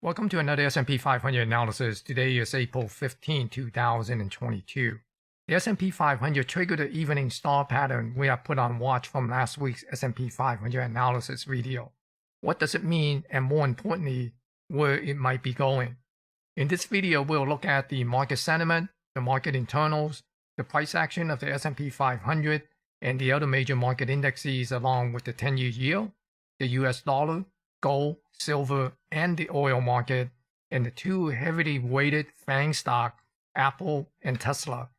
Welcome to another S&P 500 analysis. Today is April 15, 2022. The S&P 500 triggered the evening star pattern we have put on watch from last week's S&P 500 analysis video. What does it mean, and more importantly, where it might be going? In this video, we'll look at the market sentiment, the market internals, the price action of the S&P 500, and the other major market indexes along with the 10-year yield, the US dollar, gold, silver, and the oil market, and the two heavily weighted FAANG stock, Apple and Tesla,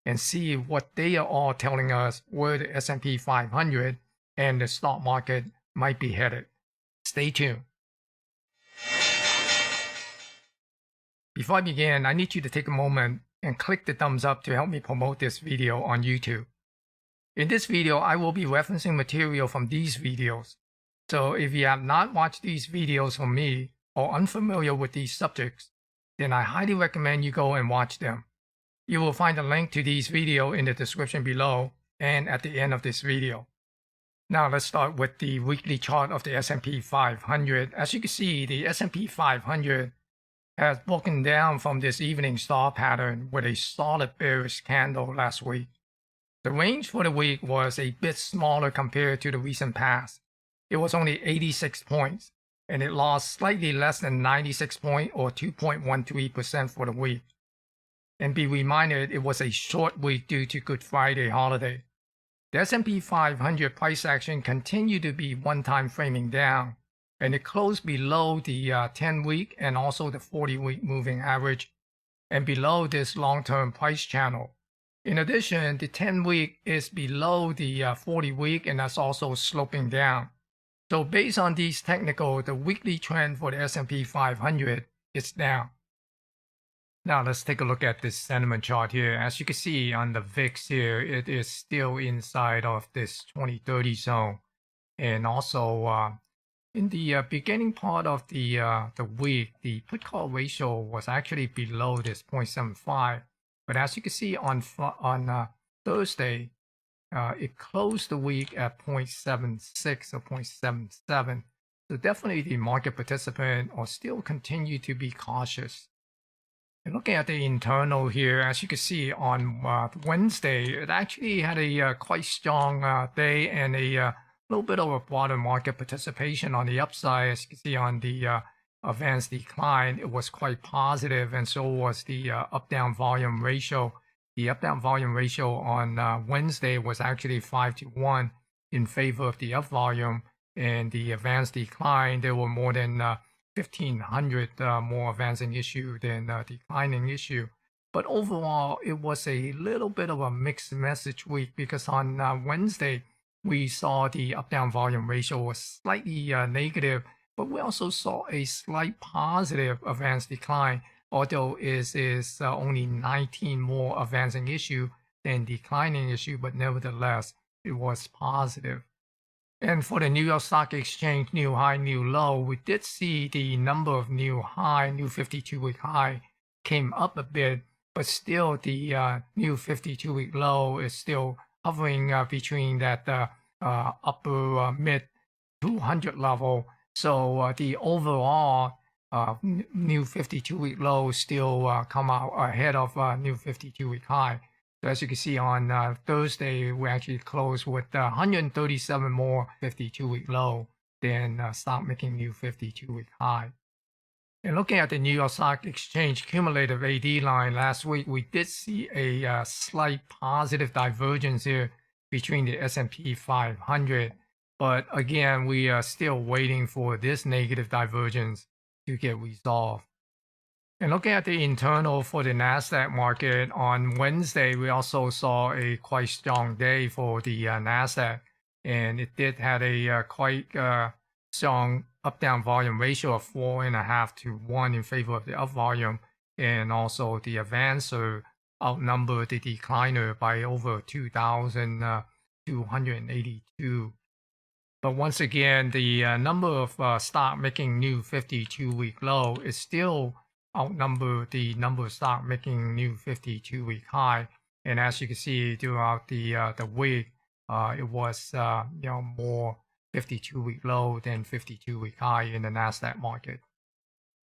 and see what they are all telling us where the S&P 500 and the stock market might be headed. Stay tuned. Before I begin, I need you to take a moment and click the thumbs up to help me promote this video on YouTube. In this video, I will be referencing material from these videos. So if you have not watched these videos from me or unfamiliar with these subjects, then I highly recommend you go and watch them. You will find a link to these videos in the description below and at the end of this video. Now let's start with the weekly chart of the S&P 500. As you can see, the S&P 500 has broken down from this evening star pattern with a solid bearish candle last week. The range for the week was a bit smaller compared to the recent past. It was only 86 points, and it lost slightly less than 96 points or 2.13% for the week. And be reminded, it was a short week due to Good Friday holiday. The S&P 500 price action continued to be one-time framing down, and it closed below the 10-week and also the 40-week moving average, and below this long-term price channel. In addition, the 10-week is below the 40-week, and that's also sloping down. So based on these technicals, the weekly trend for the S&P 500 is down. Now let's take a look at this sentiment chart here. As you can see on the VIX here, it is still inside of this 20-30 zone. And also in the beginning part of the week, the put-call ratio was actually below this 0.75. But as you can see on Thursday, it closed the week at 0.76 or 0.77. So definitely the market participant will still continue to be cautious. And looking at the internal here, as you can see on Wednesday, it actually had a quite strong day and a little bit of a broader market participation on the upside. As you can see on the advanced decline, it was quite positive, and so was the up-down volume ratio. The up-down volume ratio on Wednesday was actually 5-1 in favor of the up volume, and the advanced decline, there were more than 1,500 more advancing issue than declining issue. But overall, it was a little bit of a mixed message week, because on Wednesday, we saw the up-down volume ratio was slightly negative, but we also saw a slight positive advanced decline, although it is only 19 more advancing issue than declining issue, but nevertheless, it was positive. And for the New York Stock Exchange new high, new low, we did see the number of new high, new 52-week high came up a bit, but still the new 52-week low is still hovering between that upper mid 200 level. So the overall new 52-week low still come out ahead of new 52-week high. So as you can see on Thursday, we actually closed with 137 more 52-week low than stock making new 52-week high. And looking at the New York Stock Exchange cumulative AD line last week, we did see a slight positive divergence here between the S&P 500. But again, we are still waiting for this negative divergence to get resolved. And looking at the internal for the Nasdaq market, on Wednesday, we also saw a quite strong day for the Nasdaq, and it did have a quite strong up-down volume ratio of 4.5-1 in favor of the up volume, and also the advancer outnumbered the decliner by over 2,282. But once again, the number of stock making new 52-week low is still outnumber the number of stock making new 52-week high. And as you can see throughout the week, it was more 52-week low than 52-week high in the Nasdaq market.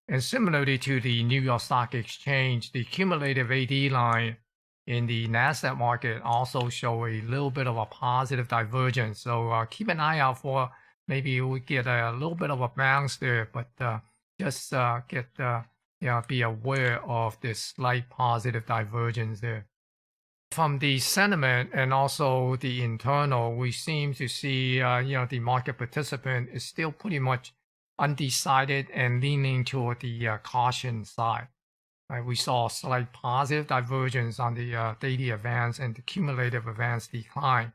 And similarly to the New York Stock Exchange, the cumulative AD line in the Nasdaq market also show a little bit of a positive divergence. So keep an eye out for maybe we get a little bit of a bounce there, but just be aware of this slight positive divergence there. From the sentiment and also the internal, we seem to see the market participant is still pretty much undecided and leaning toward the caution side. Right? We saw a slight positive divergence on the daily advance and the cumulative advance decline,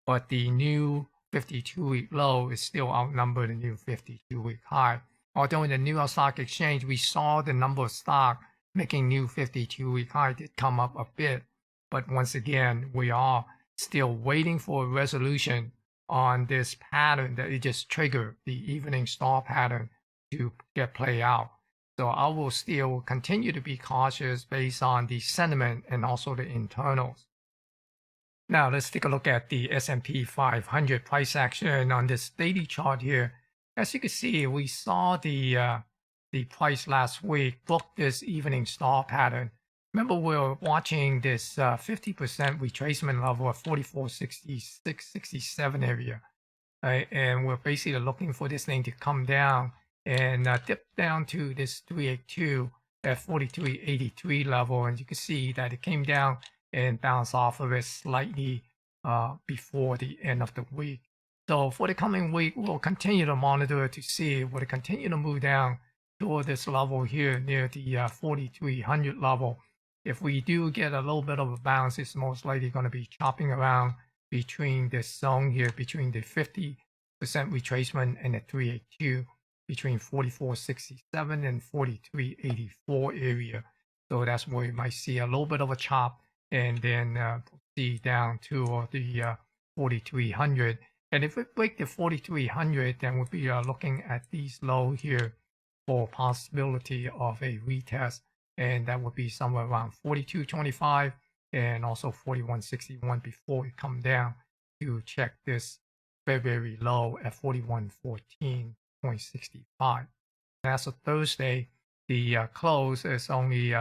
but the new 52-week low is still outnumbered the new 52-week high. Although in the New York Stock Exchange, we saw the number of stock making new 52-week high did come up a bit, but once again, we are still waiting for a resolution on this pattern that it just triggered, the evening star pattern, to get play out. So I will still continue to be cautious based on the sentiment and also the internals. Now let's take a look at the S&P 500 price action on this daily chart here. As you can see, we saw the price last week book this evening star pattern. Remember, we were watching this 50% retracement level at 44.66-67 area, right? And we're basically looking for this thing to come down and dip down to this 382 at 43.83 level. And you can see that it came down and bounced off of it slightly before the end of the week. So for the coming week, we'll continue to monitor to see will it continue to move down toward this level here near the 4,300 level. If we do get a little bit of a bounce, it's most likely going to be chopping around between this zone here, between the 50% retracement and the 382, between 44.67 and 43.84 area. So that's where you might see a little bit of a chop and then proceed down to the 4,300. And if we break the 4,300, then we'll be looking at these low here for possibility of a retest. And that would be somewhere around 42.25 and also 41.61 before it come down to check this very low at 41.14.65. As of Thursday, the close is only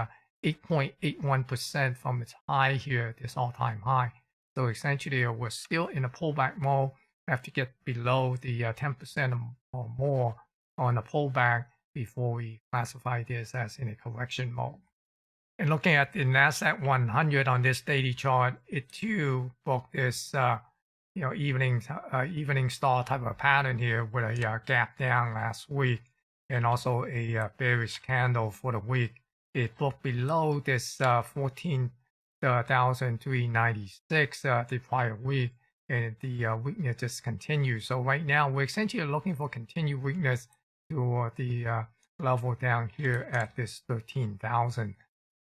8.81% from its high here, this all-time high. So essentially, we're still in a pullback mode. We have to get below the 10% or more on the pullback before we classify this as in a correction mode. And looking at the Nasdaq 100 on this daily chart, it too broke this evening star type of pattern here with a gap down last week and also a bearish candle for the week. It broke below this 14,396 the prior week, and the weakness just continues. So right now we're essentially looking for continued weakness to the level down here at this 13,000.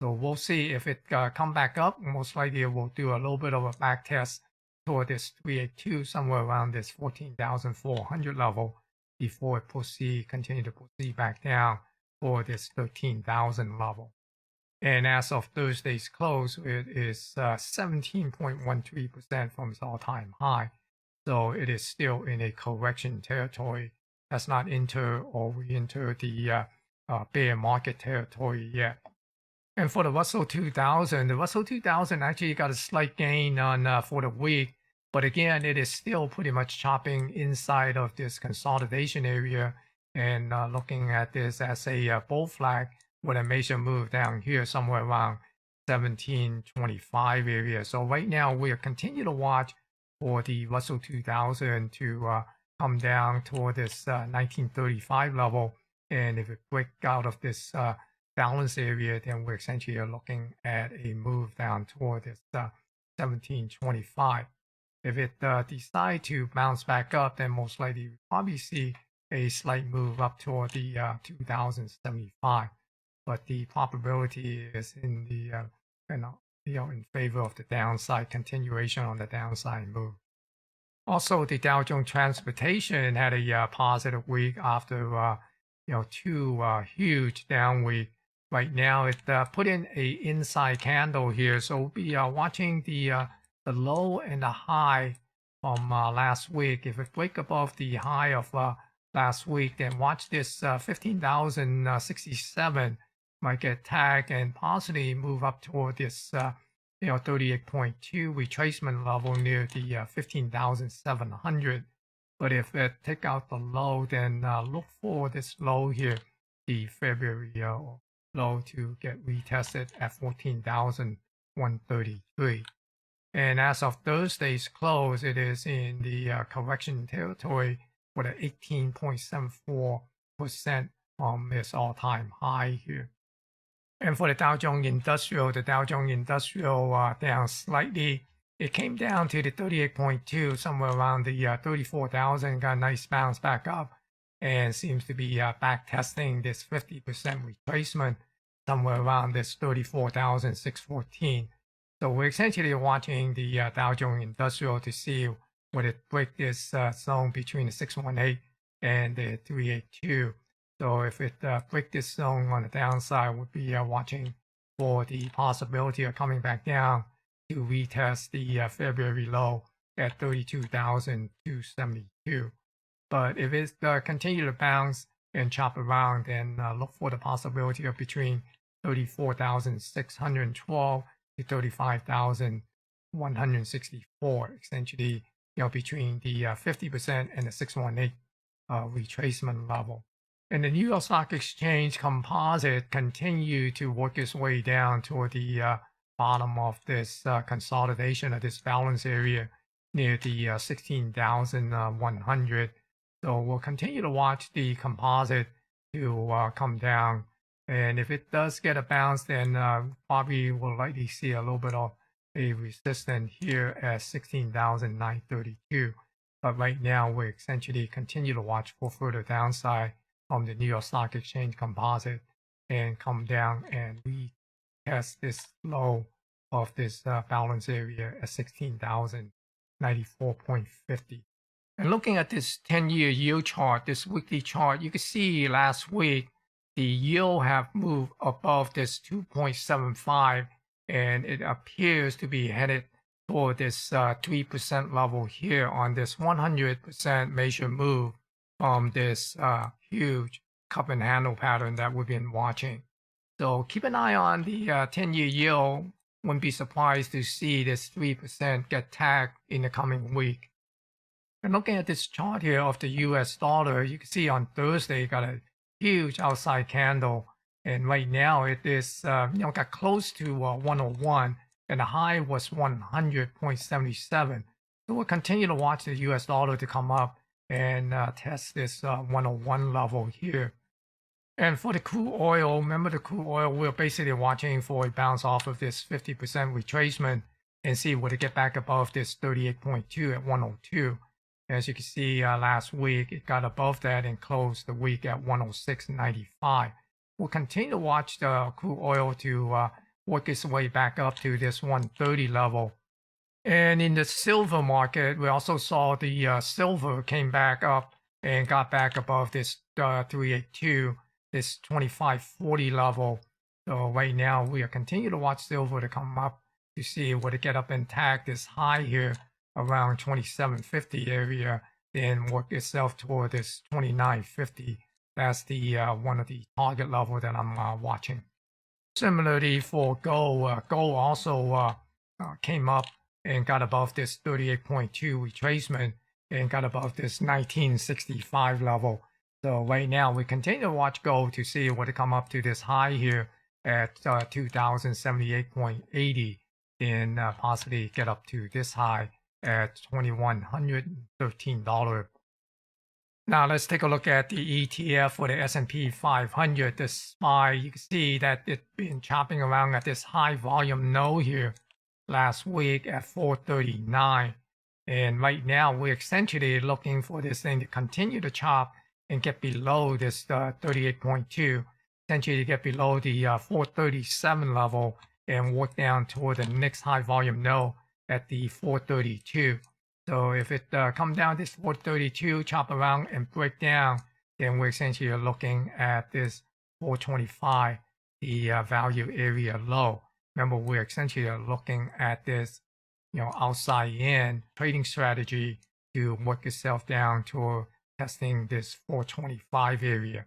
So we'll see if it come back up. Most likely we'll do a little bit of a back test toward this 382, somewhere around this 14,400 level before it continue to proceed back down for this 13,000 level. And as of Thursday's close, it is 17.13% from its all-time high. So it is still in a correction territory. That's not enter or re-enter the bear market territory yet. And for the Russell 2000, the Russell 2000 actually got a slight gain on for the week. But again, it is still pretty much chopping inside of this consolidation area and looking at this as a bull flag with a major move down here somewhere around 1725 area. So right now we'll continue to watch for the Russell 2000 to come down toward this 1935 level. And if it breaks out of this balance area, then we're essentially looking at a move down toward this 1725. If it decides to bounce back up, then most likely we'll probably see a slight move up toward the 2075. But the probability is in the in favor of the downside, continuation on the downside move. Also, the Dow Jones Transportation had a positive week after two huge down weeks. Right now, it put in a inside candle here, so we'll be watching the low and the high from last week. If it break above the high of last week, then watch this 15,067 might get tagged and possibly move up toward this 38.2 retracement level near the 15,700. But if it take out the low, then look for this low here, the February low, to get retested at 14,133. And as of Thursday's close, it is in the correction territory with an 18.74% from its all-time high here. And for the Dow Jones Industrial, down slightly. It came down to the 38.2, somewhere around the 34,000, got a nice bounce back up, and seems to be back testing this 50% retracement, somewhere around this 34,614. So we're essentially watching the Dow Jones Industrial to see would it break this zone between the 618 and the 382. So if it break this zone on the downside, we'll be watching for the possibility of coming back down to retest the February low at 32,272. But if it continue to bounce and chop around, then look for the possibility of between 34,612 to 35,164, essentially, between the 50% and the 618 retracement level. And the New York Stock Exchange Composite continued to work its way down toward the bottom of this consolidation of this balance area near the 16,100. So we'll continue to watch the composite to come down. And if it does get a bounce, then probably will likely see a little bit of a resistance here at 16,932. But right now, we essentially continue to watch for further downside from the New York Stock Exchange Composite and come down and retest this low of this balance area at 16,094.50. And looking at this 10-year yield chart, this weekly chart, you can see last week the yield have moved above this 2.75, and it appears to be headed toward this 3% level here on this 100% major move from this huge cup and handle pattern that we've been watching. So keep an eye on the 10-year yield. Wouldn't be surprised to see this 3% get tagged in the coming week. And looking at this chart here of the US dollar, you can see on Thursday it got a huge outside candle, and right now it is got close to 101, and the high was 100.77. So we'll continue to watch the US dollar to come up and test this 101 level here. And for the crude oil, remember the crude oil, we're basically watching for a bounce off of this 50% retracement and see would it get back above this 38.2 at 102. As you can see, last week it got above that and closed the week at 106.95. We'll continue to watch the crude oil to work its way back up to this 130 level. And in the silver market, we also saw the silver came back up and got back above this 382, this 2540 level. So right now we are continuing to watch silver to come up to see would it get up and tag this high here around 2750 area, then work itself toward this 2950. That's the one of the target level that I'm watching. Similarly for gold, gold also came up and got above this 38.2 retracement and got above this 1965 level. So right now we continue to watch gold to see what it come up to this high here at 2078.80, and possibly get up to this high at $2,113. Now let's take a look at the ETF for the S&P 500. The SPY, you can see that it's been chopping around at this high volume node here last week at 439. And right now we're essentially looking for this thing to continue to chop and get below this 38.2, essentially to get below the 437 level and work down toward the next high volume node at the 432. So if it come down this 432, chop around and break down, then we're essentially looking at this 425, the value area low. Remember, we're essentially looking at this, outside in trading strategy to work itself down to testing this 425 area.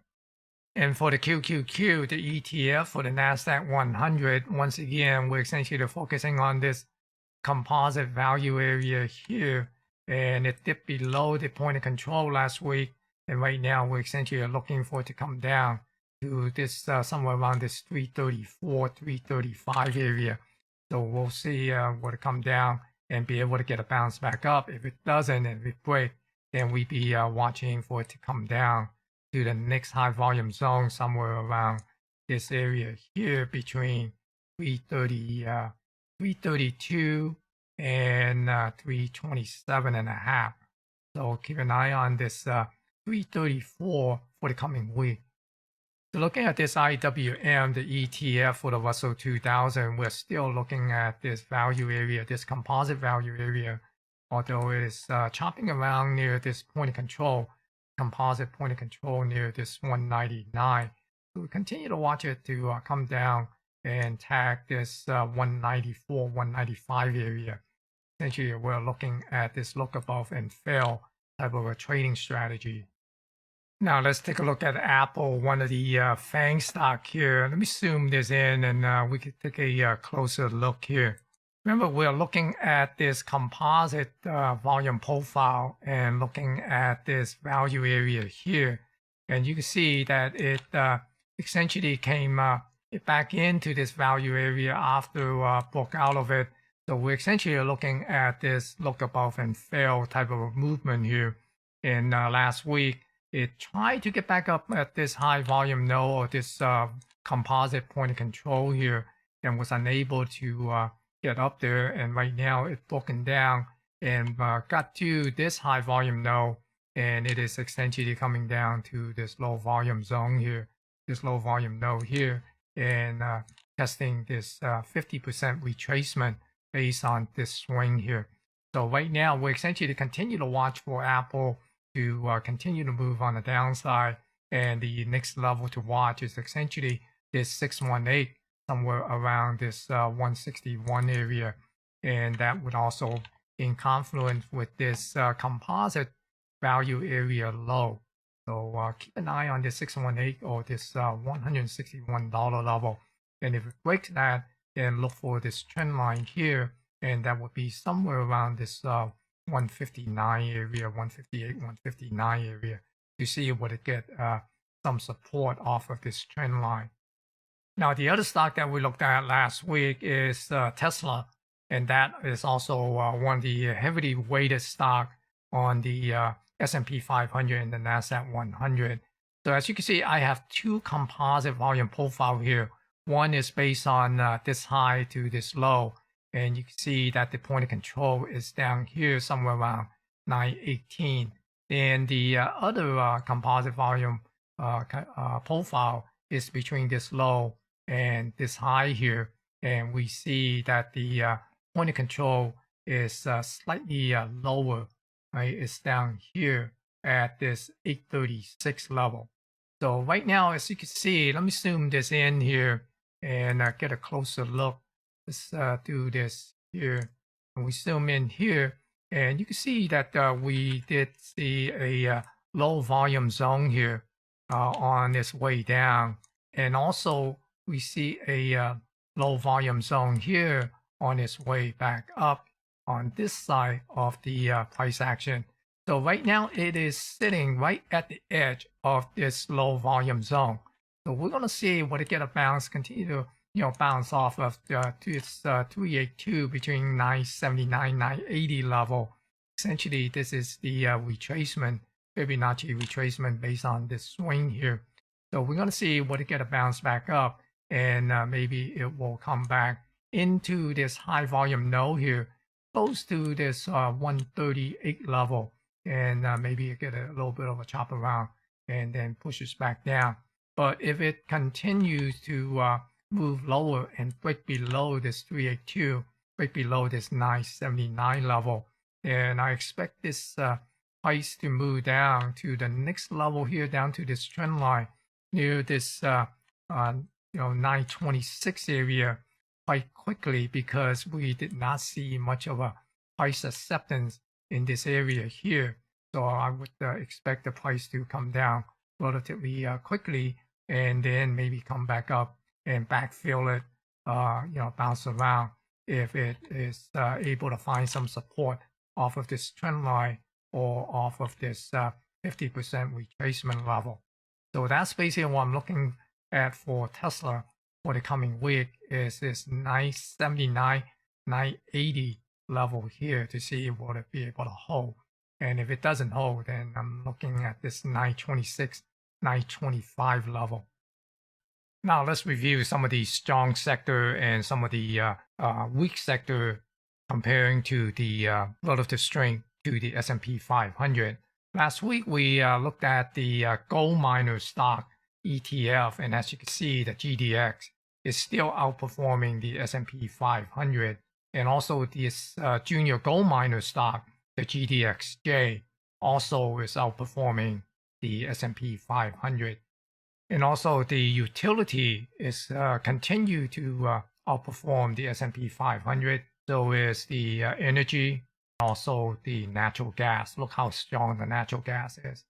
And for the QQQ, the ETF for the Nasdaq 100, once again, we're essentially focusing on this composite value area here, and it dipped below the point of control last week, and right now we're essentially looking for it to come down to this somewhere around this 334, 335 area. So we'll see what it come down and be able to get a bounce back up. If it doesn't and if it breaks, then we'd be watching for it to come down to the next high volume zone somewhere around this area here between 332 and 327.5. So keep an eye on this 334 for the coming week. So looking at this IWM, the ETF for the Russell 2000, we're still looking at this value area, this composite value area, although it is chopping around near this point of control, composite point of control near this 199. So we continue to watch it to come down and tag this 194, 195 area. Essentially, we're looking at this look above and fail type of a trading strategy. Now let's take a look at Apple, one of the FAANG stock here. Let me zoom this in and we can take a closer look here. Remember, we're looking at this composite volume profile and looking at this value area here. And you can see that it essentially came back into this value area after broke out of it. So we're essentially looking at this look above and fail type of a movement here. And last week, it tried to get back up at this high volume node or this composite point of control here and was unable to get up there. And right now it's broken down and got to this high volume node, and it is essentially coming down to this low volume zone here, this low volume node here, and testing this 50% retracement based on this swing here. So right now we're essentially continue to watch for Apple to continue to move on the downside, and the next level to watch is essentially this 618 somewhere around this 161 area, and that would also in confluence with this composite value area low. So keep an eye on this 618 or this $161 level, and if it breaks that, then look for this trend line here, and that would be somewhere around this 159 area, 158, 159 area to see what it get some support off of this trend line. Now, the other stock that we looked at last week is Tesla, and that is also one of the heavily weighted stock on the SP 500 and the Nasdaq 100. So as you can see, I have two composite volume profile here. One is based on this high to this low, and you can see that the point of control is down here somewhere around 918. And the other composite volume profile is between this low and this high here. And we see that the point of control is slightly lower, right? It's down here at this 836 level. So right now, as you can see, let me zoom this in here and get a closer look. Let's do this here. And we zoom in here, and you can see that we did see a low volume zone here on its way down. And also, we see a low volume zone here on its way back up on this side of the price action. So right now, it is sitting right at the edge of this low volume zone. So we're going to see what it get a bounce, continue to bounce off of this 382 between 979, 980 level. Essentially, this is the retracement, Fibonacci retracement based on this swing here. So we're going to see what it get a bounce back up, and maybe it will come back into this high volume node here, close to this 138 level, and maybe it get a little bit of a chop around and then pushes back down. But if it continues to move lower and break below this 382, break below this 979 level, and I expect this price to move down to the next level here, down to this trend line near this 926 area quite quickly, because we did not see much of a price acceptance in this area here. So I would expect the price to come down relatively quickly, and then maybe come back up and backfill it, bounce around if it is able to find some support off of this trend line or off of this 50% retracement level. So that's basically what I'm looking at for Tesla for the coming week, is this 979, 980 level here to see if will it be able to hold. And if it doesn't hold, then I'm looking at this 926, 925 level. Now let's review some of the strong sector and some of the weak sector comparing to the relative strength to the S&P 500. Last week we looked at the gold miner stock ETF, and as you can see, the GDX is still outperforming the S&P 500, and also this junior gold miner stock, the GDXJ, also is outperforming the S&P 500. And also the utility is continue to outperform the S&P 500. So is the energy, also the natural gas. Look how strong the natural gas is.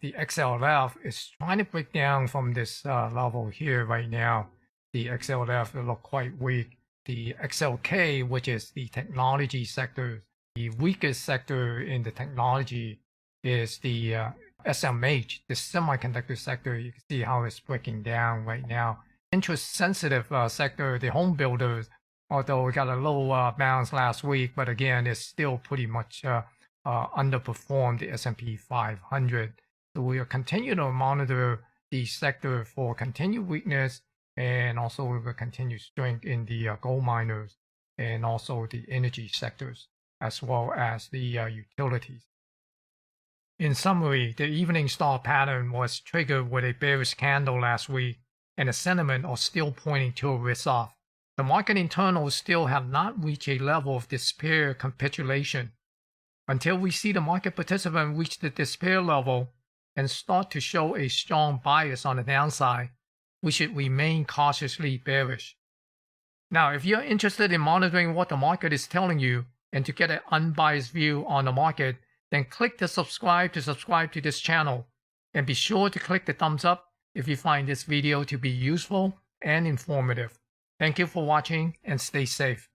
The XLF is trying to break down from this level here right now. The XLF will look quite weak. The XLK, which is the technology sector, the weakest sector in the technology is the SMH, the semiconductor sector. You can see how it's breaking down right now. Interest sensitive sector, the home builders, although we got a low bounce last week, but again, it's still pretty much underperformed the S&P 500. So we will continue to monitor the sector for continued weakness, and also we will continue strength in the gold miners and also the energy sectors, as well as the utilities. In summary, the evening star pattern was triggered with a bearish candle last week, and the sentiment are still pointing to a risk-off. The market internals still have not reached a level of despair capitulation. Until we see the market participant reach the despair level and start to show a strong bias on the downside, we should remain cautiously bearish. Now, if you're interested in monitoring what the market is telling you and to get an unbiased view on the market, then click the subscribe to this channel, and be sure to click the thumbs up if you find this video to be useful and informative. Thank you for watching, and stay safe.